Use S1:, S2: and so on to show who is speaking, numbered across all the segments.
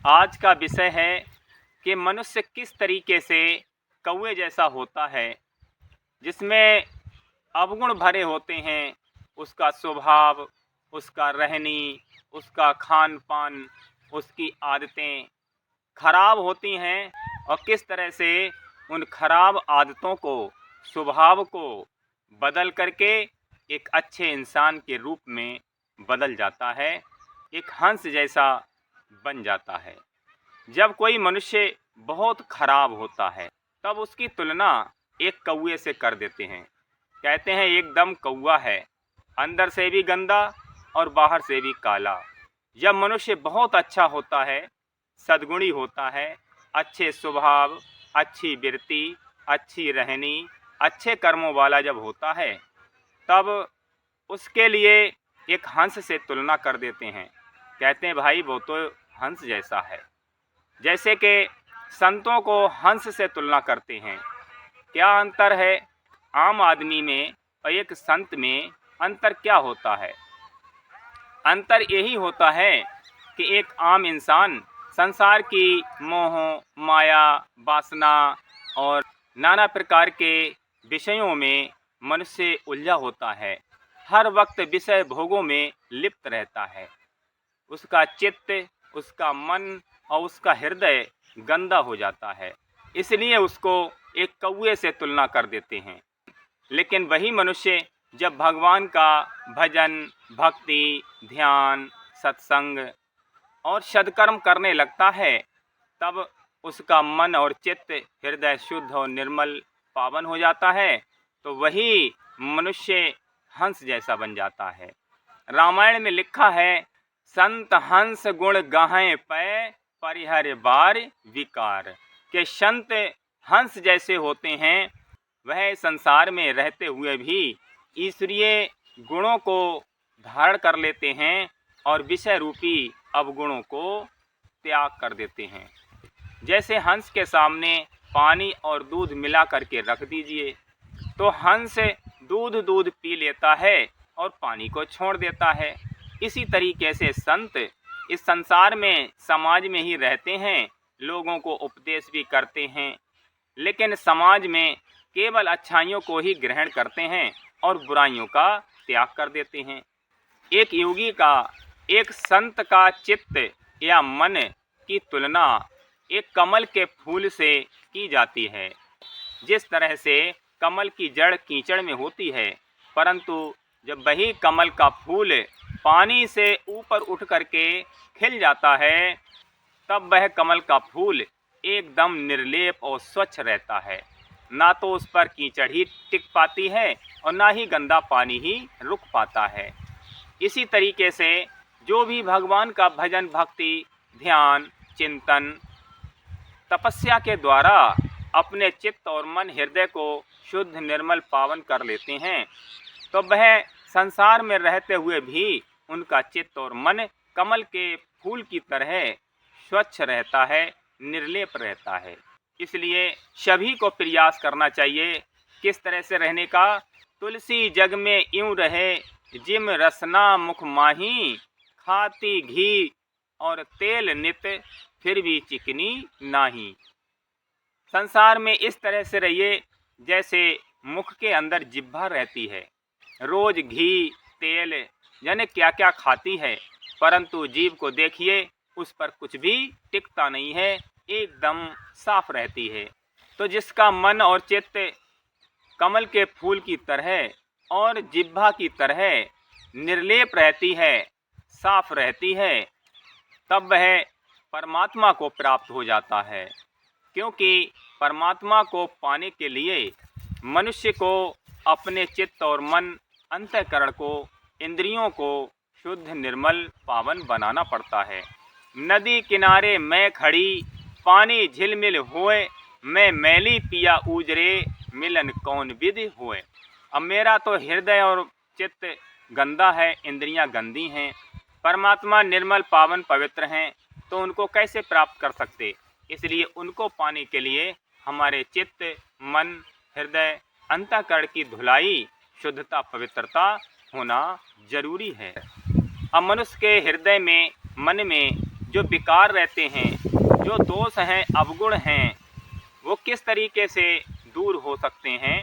S1: आज का विषय है कि मनुष्य किस तरीके से कौवे जैसा होता है, जिसमें अवगुण भरे होते हैं। उसका स्वभाव, उसका रहनी, उसका खान-पान, उसकी आदतें खराब होती हैं और किस तरह से उन खराब आदतों को, स्वभाव को बदल करके एक अच्छे इंसान के रूप में बदल जाता है, एक हंस जैसा बन जाता है। जब कोई मनुष्य बहुत खराब होता है, तब उसकी तुलना एक कौवे से कर देते हैं। कहते हैं एकदम कौवा है, अंदर से भी गंदा और बाहर से भी काला। जब मनुष्य बहुत अच्छा होता है, सद्गुणी होता है, अच्छे स्वभाव, अच्छी वृत्ति, अच्छी रहनी, अच्छे कर्मों वाला जब होता है, तब उसके लिए एक हंस से तुलना कर देते हैं। कहते हैं भाई वो तो हंस जैसा है। जैसे कि संतों को हंस से तुलना करते हैं। क्या अंतर है आम आदमी में और एक संत में? अंतर क्या होता है? अंतर यही होता है कि एक आम इंसान संसार की मोह, माया, वासना और नाना प्रकार के विषयों में मनुष्य उलझा होता है। हर वक्त विषय भोगों में लिप्त रहता है। उसका चित्त, उसका मन और उसका हृदय गंदा हो जाता है। इसलिए उसको एक कौवे से तुलना कर देते हैं। लेकिन वही मनुष्य जब भगवान का भजन, भक्ति, ध्यान, सत्संग और सद्कर्म करने लगता है, तब उसका मन और चित्त, हृदय शुद्ध और निर्मल, पावन हो जाता है। तो वही मनुष्य हंस जैसा बन जाता है। रामायण में लिखा है, संत हंस गुण गाहें पै परिहर बार विकार। के संत हंस जैसे होते हैं, वह संसार में रहते हुए भी ईश्वरीय गुणों को धारण कर लेते हैं और विषय रूपी अवगुणों को त्याग कर देते हैं। जैसे हंस के सामने पानी और दूध मिला करके रख दीजिए, तो हंस दूध पी लेता है और पानी को छोड़ देता है। इसी तरीके से संत इस संसार में, समाज में ही रहते हैं, लोगों को उपदेश भी करते हैं, लेकिन समाज में केवल अच्छाइयों को ही ग्रहण करते हैं और बुराइयों का त्याग कर देते हैं। एक योगी का, एक संत का चित्त या मन की तुलना एक कमल के फूल से की जाती है। जिस तरह से कमल की जड़ कीचड़ में होती है, परंतु जब वही कमल का फूल पानी से ऊपर उठ करके खिल जाता है, तब वह कमल का फूल एकदम निर्लेप और स्वच्छ रहता है। ना तो उस पर कीचड़ ही टिक पाती है और ना ही गंदा पानी ही रुक पाता है। इसी तरीके से जो भी भगवान का भजन, भक्ति, ध्यान, चिंतन, तपस्या के द्वारा अपने चित्त और मन, हृदय को शुद्ध, निर्मल, पावन कर लेते हैं, तो वह संसार में रहते हुए भी उनका चित्त और मन कमल के फूल की तरह स्वच्छ रहता है, निर्लेप रहता है। इसलिए सभी को प्रयास करना चाहिए किस तरह से रहने का। तुलसी जग में यूं रहे, जिम रसना मुख माही, खाती घी और तेल नित, फिर भी चिकनी नाही। संसार में इस तरह से रहिए जैसे मुख के अंदर जिह्वा रहती है, रोज घी, तेल यानी क्या क्या खाती है, परंतु जीभ को देखिए, उस पर कुछ भी टिकता नहीं है, एकदम साफ रहती है। तो जिसका मन और चित्त कमल के फूल की तरह और जिह्वा की तरह निर्लेप रहती है, साफ रहती है, तब वह परमात्मा को प्राप्त हो जाता है। क्योंकि परमात्मा को पाने के लिए मनुष्य को अपने चित्त और मन, अंतःकरण को, इंद्रियों को शुद्ध, निर्मल, पावन बनाना पड़ता है। नदी किनारे मैं खड़ी, पानी झिलमिल होए, मैं मैली पिया ऊजरे, मिलन कौन विधि होए। अब मेरा तो हृदय और चित्त गंदा है, इंद्रियां गंदी हैं, परमात्मा निर्मल, पावन, पवित्र हैं, तो उनको कैसे प्राप्त कर सकते? इसलिए उनको पाने के लिए हमारे चित्त, मन, हृदय, अंतःकरण की धुलाई, शुद्धता, पवित्रता होना जरूरी है। अब मनुष्य के हृदय में, मन में जो विकार रहते हैं, जो दोष हैं, अवगुण हैं, वो किस तरीके से दूर हो सकते हैं,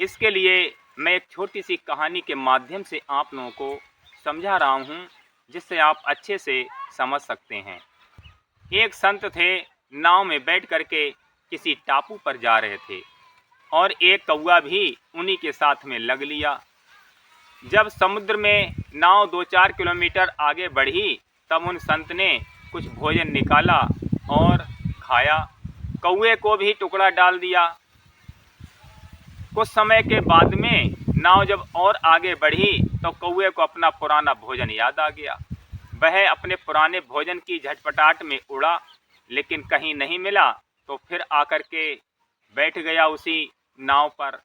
S1: इसके लिए मैं एक छोटी सी कहानी के माध्यम से आप लोगों को समझा रहा हूँ, जिससे आप अच्छे से समझ सकते हैं। एक संत थे, नाव में बैठ करके किसी टापू पर जा रहे थे और एक कौवा भी उन्हीं के साथ में लग लिया। जब समुद्र में नाव 2-4 किलोमीटर आगे बढ़ी, तब उन संत ने कुछ भोजन निकाला और खाया। कौवे को भी टुकड़ा डाल दिया। कुछ समय के बाद में नाव जब और आगे बढ़ी तो कौवे को अपना पुराना भोजन याद आ गया। वह अपने पुराने भोजन की झटपटाहट में उड़ा, लेकिन कहीं नहीं मिला, तो फिर आकर के बैठ गया उसी नाव पर।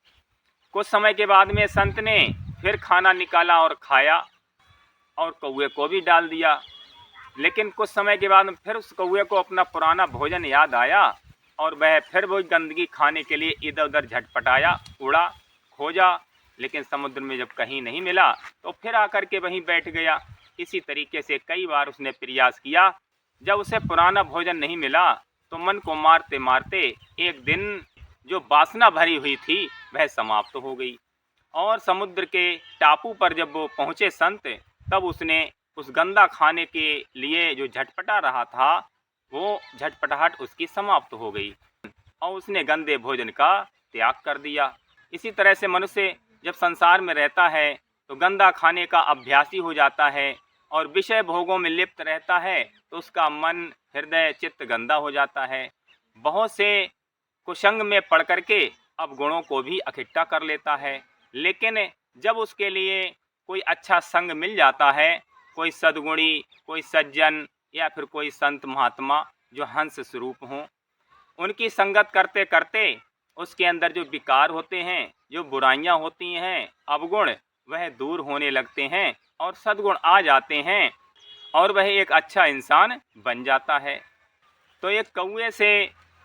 S1: कुछ समय के बाद में संत ने फिर खाना निकाला और खाया और कौवे को भी डाल दिया, लेकिन कुछ समय के बाद में फिर उस कौवे को अपना पुराना भोजन याद आया और वह फिर वो गंदगी खाने के लिए इधर उधर झटपटाया, उड़ा, खोजा, लेकिन समुद्र में जब कहीं नहीं मिला तो फिर आकर के वहीं बैठ गया। इसी तरीके से कई बार उसने प्रयास किया। जब उसे पुराना भोजन नहीं मिला तो मन को मारते मारते एक दिन जो वासना भरी हुई थी वह समाप्त हो गई और समुद्र के टापू पर जब वो पहुँचे संत, तब उसने उस गंदा खाने के लिए जो झटपटा रहा था, वो झटपटाहट उसकी समाप्त हो गई और उसने गंदे भोजन का त्याग कर दिया। इसी तरह से मनुष्य जब संसार में रहता है तो गंदा खाने का अभ्यासी हो जाता है और विषय भोगों में लिप्त रहता है, तो उसका मन, हृदय, चित्त गंदा हो जाता है। बहुत से कुसंग में पड़ करके अब गुणों को भी इकट्ठा कर लेता है, लेकिन जब उसके लिए कोई अच्छा संग मिल जाता है, कोई सद्गुणी, कोई सज्जन या फिर कोई संत महात्मा जो हंस स्वरूप हों, उनकी संगत करते करते उसके अंदर जो विकार होते हैं, जो बुराइयां होती हैं, अवगुण, वह दूर होने लगते हैं और सद्गुण आ जाते हैं और वह एक अच्छा इंसान बन जाता है। तो एक कौवे से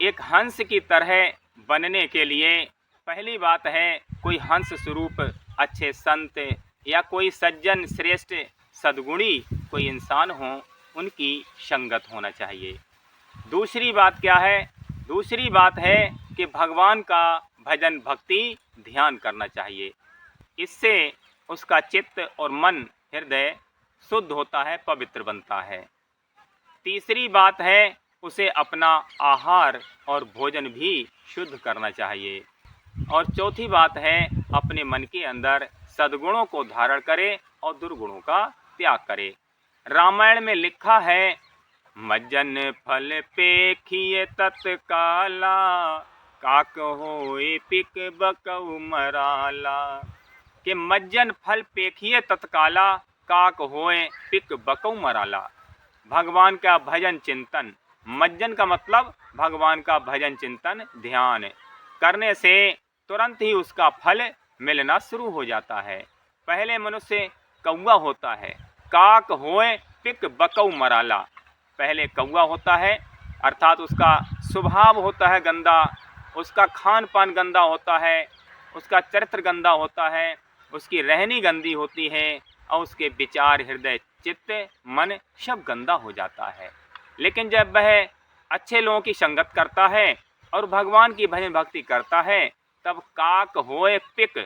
S1: एक हंस की तरह बनने के लिए पहली बात है, कोई हंस स्वरूप अच्छे संत या कोई सज्जन श्रेष्ठ सद्गुणी कोई इंसान हो, उनकी संगत होना चाहिए। दूसरी बात क्या है? दूसरी बात है कि भगवान का भजन, भक्ति, ध्यान करना चाहिए। इससे उसका चित्त और मन, हृदय शुद्ध होता है, पवित्र बनता है। तीसरी बात है, उसे अपना आहार और भोजन भी शुद्ध करना चाहिए। और चौथी बात है, अपने मन के अंदर सद्गुणों को धारण करे और दुर्गुणों का त्याग करे। रामायण में लिखा है, मज्जन फल पेखिए तत्काला, काक होए पिक बकऊ मराला। कि मज्जन फल पेखिए तत्काला, काक होए पिक बकऊ मराला। भगवान का भजन चिंतन, मज्जन का मतलब भगवान का भजन चिंतन ध्यान करने से तुरंत ही उसका फल मिलना शुरू हो जाता है। पहले मनुष्य कौवा होता है, काक होए पिक बकऊ मराला। पहले कौवा होता है, अर्थात उसका स्वभाव होता है गंदा, उसका खान पान गंदा होता है, उसका चरित्र गंदा होता है, उसकी रहनी गंदी होती है और उसके विचार, हृदय, चित्त, मन सब गंदा हो जाता है। लेकिन जब वह अच्छे लोगों की संगत करता है और भगवान की भजन भक्ति करता है, तब काक होए पिक,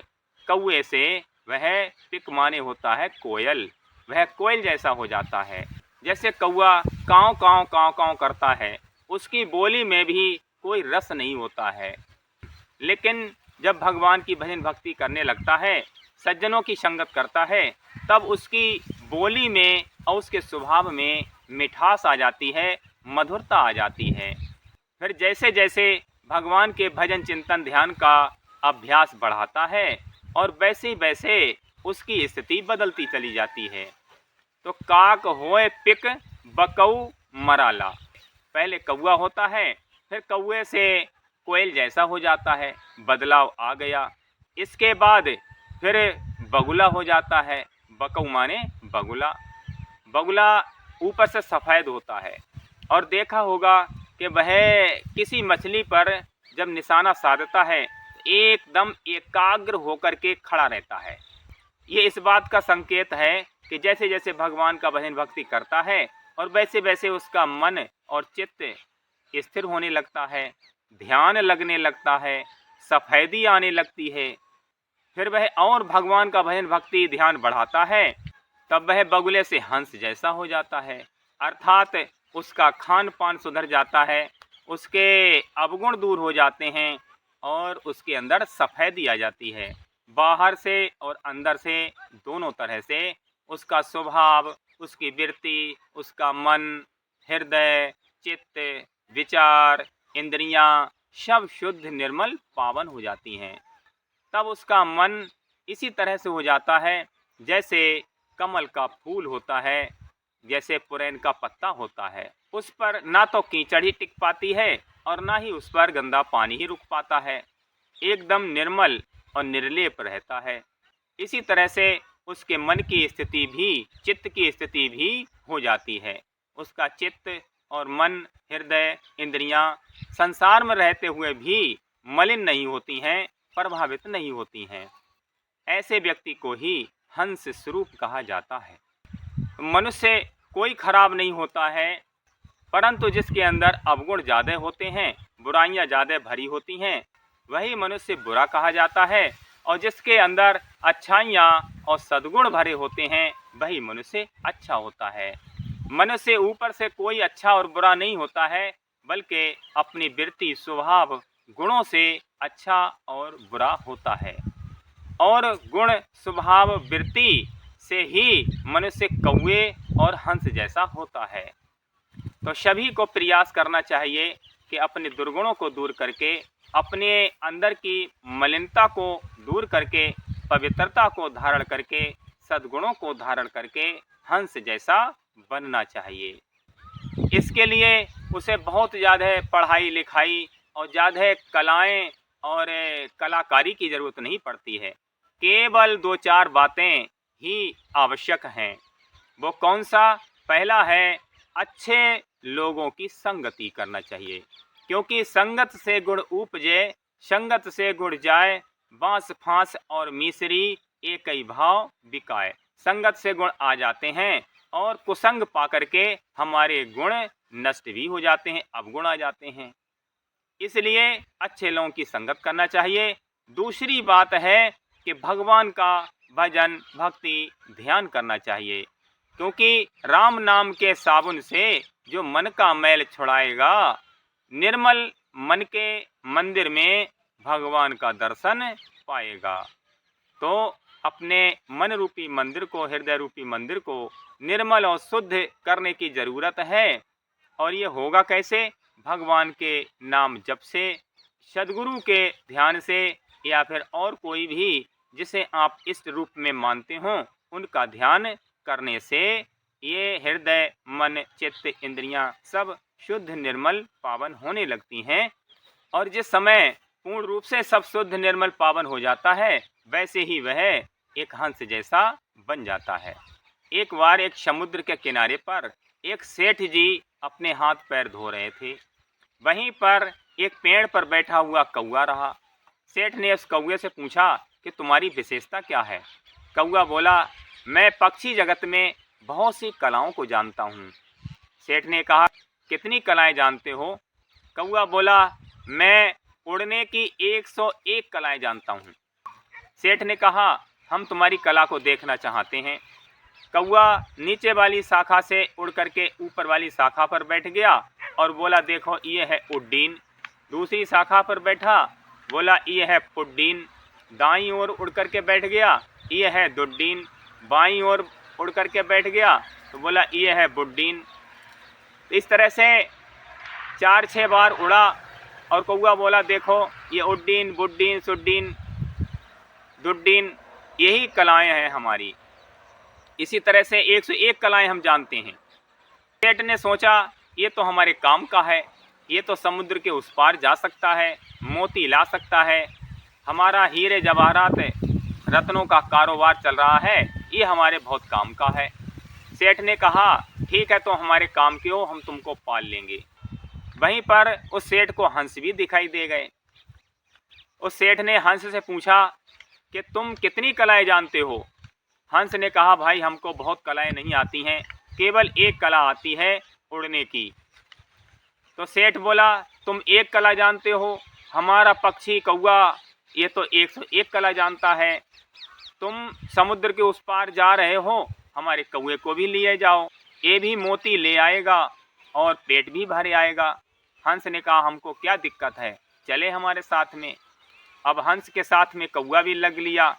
S1: कौवे से वह पिक माने होता है कोयल, वह कोयल जैसा हो जाता है। जैसे कौवा काँव काँव काँव काँव करता है, उसकी बोली में भी कोई रस नहीं होता है। लेकिन जब भगवान की भजन भक्ति करने लगता है, सज्जनों की संगत करता है, तब उसकी बोली में और उसके स्वभाव में मिठास आ जाती है, मधुरता आ जाती है। फिर जैसे जैसे भगवान के भजन चिंतन ध्यान का अभ्यास बढ़ाता है और वैसे वैसे उसकी स्थिति बदलती चली जाती है। तो काक होए पिक बकऊ मराला, पहले कौवा होता है, फिर कौवे से कोयल जैसा हो जाता है, बदलाव आ गया। इसके बाद फिर बगुला हो जाता है, बकऊ माने बगुला। बगुला ऊपर से सफ़ेद होता है और देखा होगा कि वह किसी मछली पर जब निशाना साधता है एकदम एकाग्र होकर के खड़ा रहता है। ये इस बात का संकेत है कि जैसे जैसे भगवान का भजन भक्ति करता है, और वैसे वैसे उसका मन और चित्त स्थिर होने लगता है, ध्यान लगने लगता है, सफेदी आने लगती है। फिर वह और भगवान का भजन भक्ति ध्यान बढ़ाता है, तब वह बगुले से हंस जैसा हो जाता है। अर्थात उसका खान पान सुधर जाता है, उसके अवगुण दूर हो जाते हैं और उसके अंदर सफेदी आ जाती है। बाहर से और अंदर से दोनों तरह से उसका स्वभाव, उसकी वृत्ति, उसका मन, हृदय, चित्त, विचार, इंद्रियां सब शुद्ध निर्मल पावन हो जाती हैं। तब उसका मन इसी तरह से हो जाता है जैसे कमल का फूल होता है, जैसे पुरैन का पत्ता होता है। उस पर ना तो कीचड़ ही टिक पाती है और ना ही उस पर गंदा पानी ही रुक पाता है, एकदम निर्मल और निर्लेप रहता है। इसी तरह से उसके मन की स्थिति भी, चित्त की स्थिति भी हो जाती है। उसका चित्त और मन, हृदय, इंद्रियां संसार में रहते हुए भी मलिन नहीं होती हैं, प्रभावित नहीं होती हैं। ऐसे व्यक्ति को ही हंस स्वरूप कहा जाता है। मनुष्य कोई खराब नहीं होता है, परंतु जिसके अंदर अवगुण ज़्यादा होते हैं, बुराइयां ज़्यादा भरी होती हैं, वही मनुष्य बुरा कहा जाता है। और जिसके अंदर अच्छाइयाँ और सद्गुण भरे होते हैं, वही मनुष्य अच्छा होता है। मनुष्य ऊपर से कोई अच्छा और बुरा नहीं होता है, बल्कि अपनी वृत्ति, स्वभाव, गुणों से अच्छा और बुरा होता है। और गुण, स्वभाव, वृत्ति से ही मनुष्य कौवे और हंस जैसा होता है। तो सभी को प्रयास करना चाहिए कि अपने दुर्गुणों को दूर करके, अपने अंदर की मलिनता को दूर करके, पवित्रता को धारण करके, सद्गुणों को धारण करके हंस जैसा बनना चाहिए। इसके लिए उसे बहुत ज़्यादा पढ़ाई लिखाई और ज़्यादा कलाएं और कलाकारी की ज़रूरत नहीं पड़ती है। केवल 2-4 बातें ही आवश्यक हैं। वो कौन सा? पहला है, अच्छे लोगों की संगति करना चाहिए, क्योंकि संगत से गुण उपजे, संगत से गुण जाए, बांस फांस और मिसरी एक ही भाव बिकाए। संगत से गुण आ जाते हैं और कुसंग पा करके हमारे गुण नष्ट भी हो जाते हैं, अवगुण आ जाते हैं। इसलिए अच्छे लोगों की संगत करना चाहिए। दूसरी बात है कि भगवान का भजन भक्ति ध्यान करना चाहिए, क्योंकि राम नाम के साबुन से जो मन का मैल छुड़ाएगा, निर्मल मन के मंदिर में भगवान का दर्शन पाएगा। तो अपने मन रूपी मंदिर को, हृदय रूपी मंदिर को निर्मल और शुद्ध करने की ज़रूरत है। और ये होगा कैसे? भगवान के नाम जप से, सद्गुरु के ध्यान से, या फिर और कोई भी जिसे आप इष्ट रूप में मानते हों, उनका ध्यान करने से ये हृदय, मन, चित्त, इंद्रियां सब शुद्ध निर्मल पावन होने लगती हैं। और जिस समय पूर्ण रूप से सब शुद्ध निर्मल पावन हो जाता है, वैसे ही वह एक हंस जैसा बन जाता है। एक बार एक समुद्र के किनारे पर एक सेठ जी अपने हाथ पैर धो रहे थे। वहीं पर एक पेड़ पर बैठा हुआ कौवा रहा। सेठ ने उस कौवे से पूछा कि तुम्हारी विशेषता क्या है? कौवा बोला, मैं पक्षी जगत में बहुत सी कलाओं को जानता हूँ। सेठ ने कहा, कितनी कलाएं जानते हो? कौवा बोला, मैं उड़ने की 101 कलाएं जानता हूँ। सेठ ने कहा, हम तुम्हारी कला को देखना चाहते हैं। कौवा नीचे वाली शाखा से उड़ करके ऊपर वाली शाखा पर बैठ गया और बोला, देखो ये है उड्डीन। दूसरी शाखा पर बैठा, बोला ये है पुड्डीन। दाईं ओर उड़ करके बैठ गया, ये है दुड्डीन। बाईं ओर उड़ करके बैठ गया तो बोला ये है बुड्डीन। इस तरह से 4-6 बार उड़ा और कौवा बोला, देखो ये उड्डीन, बुड्डीन, सुड्डीन, दुड्डीन, यही कलाएं हैं हमारी। इसी तरह से 101 कलाएं हम जानते हैं। सेठ ने सोचा, ये तो हमारे काम का है, ये तो समुद्र के उस पार जा सकता है, मोती ला सकता है, हमारा हीरे जवाहरात रत्नों का कारोबार चल रहा है, ये हमारे बहुत काम का है। सेठ ने कहा, ठीक है, तो हमारे काम के हो, हम तुमको पाल लेंगे। वहीं पर उस सेठ को हंस भी दिखाई दे गए। उस सेठ ने हंस से पूछा कि तुम कितनी कलाएं जानते हो? हंस ने कहा, भाई हमको बहुत कलाएं नहीं आती हैं, केवल एक कला आती है उड़ने की। तो सेठ बोला, तुम एक कला जानते हो, हमारा पक्षी कौआ ये तो 101 कला जानता है। तुम समुद्र के उस पार जा रहे हो, हमारे कौए को भी लिए जाओ, ये भी मोती ले आएगा और पेट भी भर आएगा। हंस ने कहा, हमको क्या दिक्कत है, चले हमारे साथ में। अब हंस के साथ में कौआ भी लग लिया।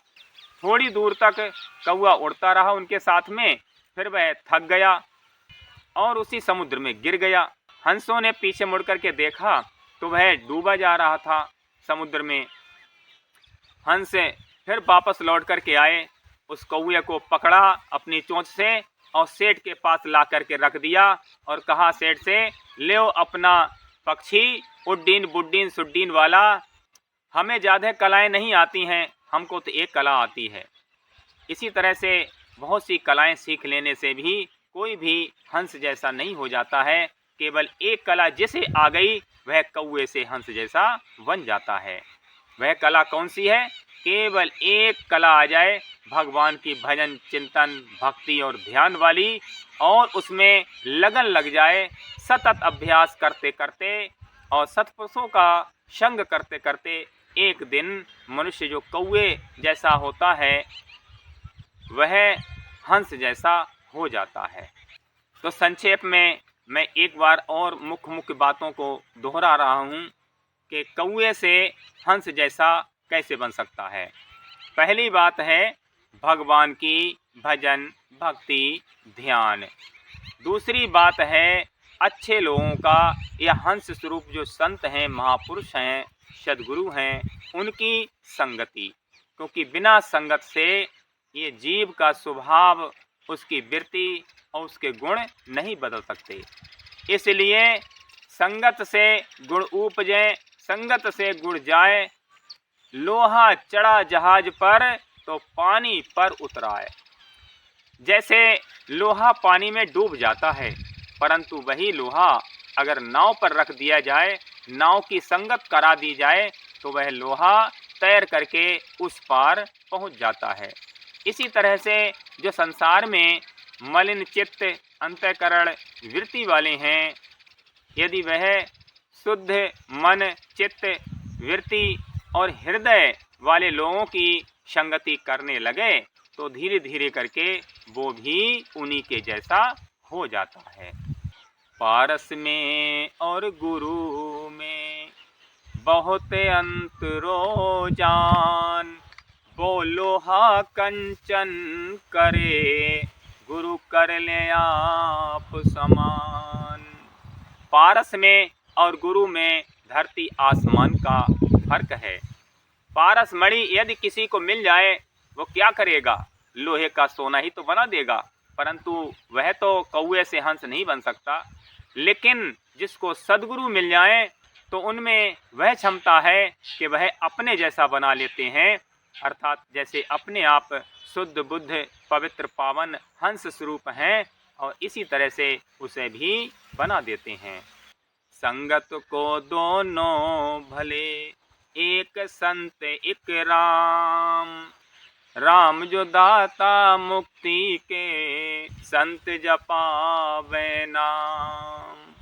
S1: थोड़ी दूर तक कौआ उड़ता रहा उनके साथ में, फिर वह थक गया और उसी समुद्र में गिर गया। हंसों ने पीछे मुड़ कर के देखा तो वह डूबा जा रहा था समुद्र में। हंस फिर वापस लौट कर के आए, उस कौए को पकड़ा अपनी चोंच से और सेठ के पास ला कर के रख दिया और कहा सेठ से, ले अपना पक्षी उड्डीन बुड्डीन सुड्डीन वाला, हमें ज़्यादा कलाएं नहीं आती हैं, हमको तो एक कला आती है। इसी तरह से बहुत सी कलाएं सीख लेने से भी कोई भी हंस जैसा नहीं हो जाता है। केवल एक कला जिसे आ गई वह कौए से हंस जैसा बन जाता है। वह कला कौन सी है? केवल एक कला आ जाए भगवान की भजन चिंतन भक्ति और ध्यान वाली, और उसमें लगन लग जाए, सतत अभ्यास करते करते और सत्पुरुषों का संग करते करते एक दिन मनुष्य जो कौए जैसा होता है वह हंस जैसा हो जाता है। तो संक्षेप में मैं एक बार और मुख्य बातों को दोहरा रहा हूँ कि कौए से हंस जैसा कैसे बन सकता है। पहली बात है भगवान की भजन भक्ति ध्यान। दूसरी बात है अच्छे लोगों का या हंस स्वरूप जो संत हैं, महापुरुष हैं, सद्गुरु हैं, उनकी संगति, क्योंकि बिना संगत से ये जीव का स्वभाव, उसकी वृत्ति और उसके गुण नहीं बदल सकते। इसलिए संगत से गुण उपजे, संगत से गुण जाए, लोहा चढ़ा जहाज पर तो पानी पर उतराए। जैसे लोहा पानी में डूब जाता है, परंतु वही लोहा अगर नाव पर रख दिया जाए, नाव की संगत करा दी जाए, तो वह लोहा तैर करके उस पार पहुंच जाता है। इसी तरह से जो संसार में मलिन चित्त अंतःकरण वृत्ति वाले हैं, यदि वह शुद्ध मन चित्त वृत्ति और हृदय वाले लोगों की संगति करने लगे तो धीरे धीरे करके वो भी उन्हीं के जैसा हो जाता है। पारस में और गुरु में बहुत अंतरो जान, वो लोहा कंचन करे, गुरु कर ले आप समान। पारस में और गुरु में धरती आसमान का फर्क है। पारस मणि यदि किसी को मिल जाए वो क्या करेगा? लोहे का सोना ही तो बना देगा, परंतु वह तो कौए से हंस नहीं बन सकता। लेकिन जिसको सद्गुरु मिल जाए तो उनमें वह क्षमता है कि वह अपने जैसा बना लेते हैं, अर्थात जैसे अपने आप शुद्ध बुद्ध पवित्र पावन हंस स्वरूप हैं और इसी तरह से उसे भी बना देते हैं। संगत को दोनों भले, एक संत एक राम, राम जो दाता मुक्ति के, संत जपावे नाम।